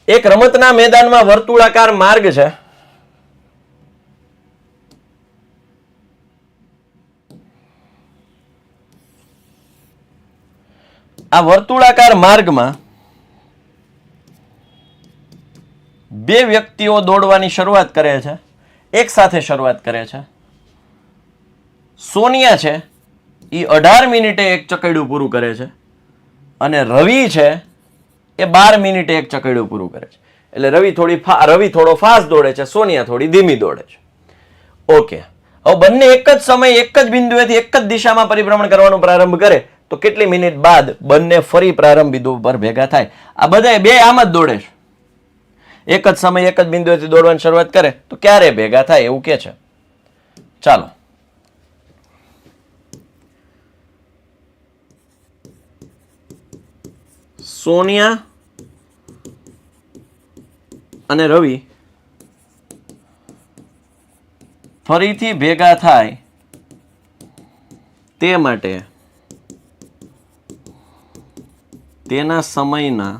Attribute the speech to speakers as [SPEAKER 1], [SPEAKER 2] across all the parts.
[SPEAKER 1] એક રમતના મેદાનમાં વર્તુળાકાર માર્ગ છે. આ વર્તુળાકાર માર્ગમાં બે વ્યક્તિઓ દોડવાની શરૂઆત કરે છે, એક સાથે શરૂઆત કરે છે. સોનિયા છે એ 18 મિનિટે એક ચકેડું પૂરું કરે છે અને રવિ છે એ 12 મિનિટે એક ચકેડું પૂરું કરે છે. એટલે રવિ થોડો ફાસ્ટ દોડે છે, સોનિયા થોડી ધીમી દોડે છે. ઓકે, હવે બંને એક જ સમય એક જ બિંદુએથી એક જ દિશામાં પરિભ્રમણ કરવાનું પ્રારંભ કરે તો કેટલી મિનિટ બાદ બંને ફરી પ્રારંભ બિંદુ પર ભેગા થાય? આ બધા બે આમ જ દોડે છે, એક જ સમય એક જ બિંદુએથી દોડવાની શરૂઆત કરે તો ક્યારે ભેગા થાય એવું કે છે. ચાલો, સોનિયા અને રવિ ફરીથી ભેગા થાય તે માટે તેના સમયના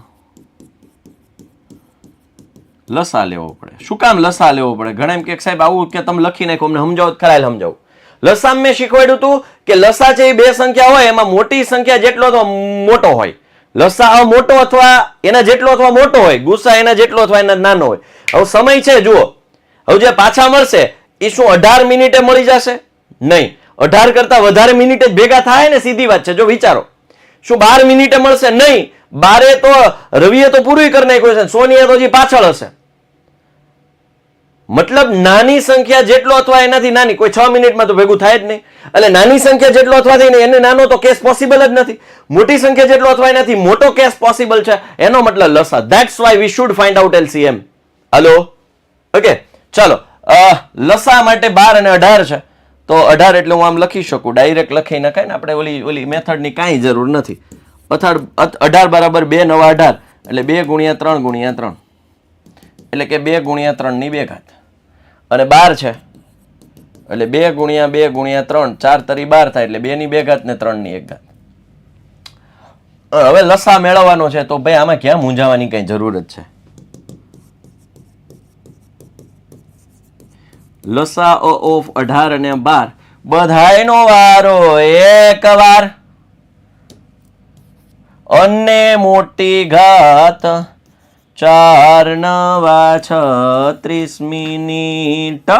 [SPEAKER 1] લસા લેવો પડે. શું કામ લસા લેવો પડે? ઘણા એમ કે સાહેબ આવું કે તમે લખી નાખો, અમને સમજાવો ખરા. સમજાવું. લસા મેં શીખવાડ્યું હતું કે લસા છે એ બે સંખ્યા હોય, એમાં મોટી સંખ્યા જેટલો અથવા મોટો હોય. લસા મોટો અથવા એના જેટલો અથવા મોટો હોય, ગુસા એના જેટલો અથવા એના નાનો હોય. હવે સમય છે જુઓ, હવે જે પાછા મળશે એ શું 18 મિનિટે મળી જશે? નહીં, 18 કરતા વધારે મિનિટે જ ભેગા થાય ને, સીધી વાત છે. જો વિચારો, શું 12 મિનિટે મળશે? નહીં, 12 તો રવિએ તો પૂરું કરી નાખ્યું છે, સોનિયા તો હજી પાછળ હશે. મતલબ નાની સંખ્યા જેટલો અથવા એનાથી નાની કોઈ 6 મિનિટમાં તો ભેગું થાય જ નહીં. એટલે નાની સંખ્યા જેટલો અથવા થઈને એને નાનો તો કેસ પોસિબલ જ નથી. મોટી સંખ્યા જેટલો અથવા એનાથી મોટો કેસ પોસિબલ છે, એનો મતલબ લસા. That's why we should find out LCM. Hello, okay, ચાલો. લસા માટે 12 અને 18 છે, તો 18 એટલે હું આમ લખી શકું, ડાયરેક્ટ લખી નખાય ને, આપણે ઓલી મેથડની કાંઈ જરૂર નથી. 18 બરાબર 2 × 9 = 18, એટલે 2 × 3 × 3, એટલે કે 2 × 3 ની 2 ઘાત. અને 12 છે એટલે 2 × 2 × 3, 4 તરી 12 થાય, એટલે 2 ની 2 ઘાત ને 3 ની 1 ઘાત. હવે લસા મેળવવાનો છે, તો ભાઈ આમાં ક્યાં મૂંઝાવાની કઈ જરૂર જ છે? લસા ઓફ 18 અને 12 બધાયનો વારો એક વાર, અને મોટી ઘાત 4 × 9 = 36 મિનિટ.